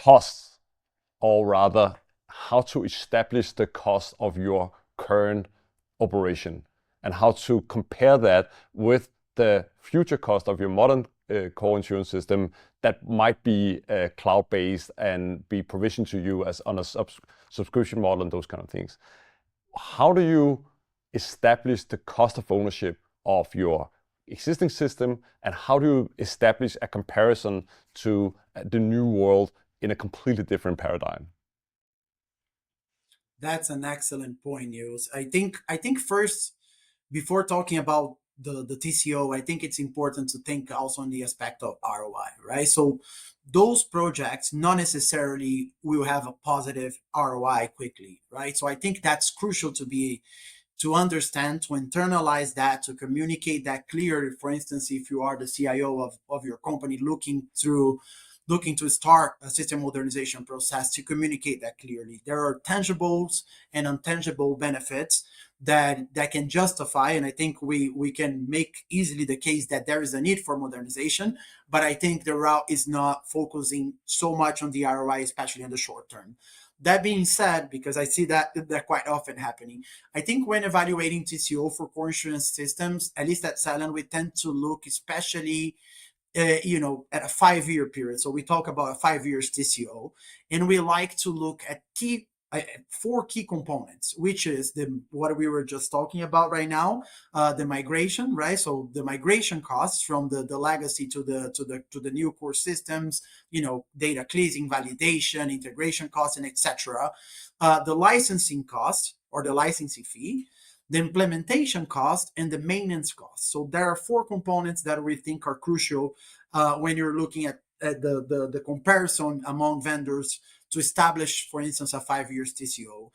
costs, or rather how to establish the cost of your current operation and how to compare that with the future cost of your modern core insurance system that might be cloud-based and be provisioned to you as on a subscription model and those kind of things. How do you establish the cost of ownership of your existing system, and how do you establish a comparison to the new world in a completely different paradigm? That's an excellent point, Niels. I think first, before talking about the TCO, I think it's important to think also on the aspect of ROI, right? So those projects not necessarily will have a positive ROI quickly, right? So I think that's crucial to understand, to internalize that, to communicate that clearly. For instance, if you are the CIO of your company looking to start a system modernization process, to communicate that clearly. There are tangibles and intangible benefits that can justify, and I think we can make easily the case that there is a need for modernization, but I think the route is not focusing so much on the ROI, especially in the short term. That being said, because I see that quite often happening, I think when evaluating TCO for core insurance systems, at least at Silent, we tend to look especially at a 5 year period. So we talk about a 5 years TCO, and we like to look at four key components, which is the what we were just talking about right now, the migration, right? So the migration costs from the legacy to the new core systems, data cleansing, validation, integration costs, and etc. The licensing cost or the licensing fee, the implementation cost, and the maintenance cost. So there are four components that we think are crucial when you're looking at the comparison among vendors to establish, for instance, a 5 years TCO.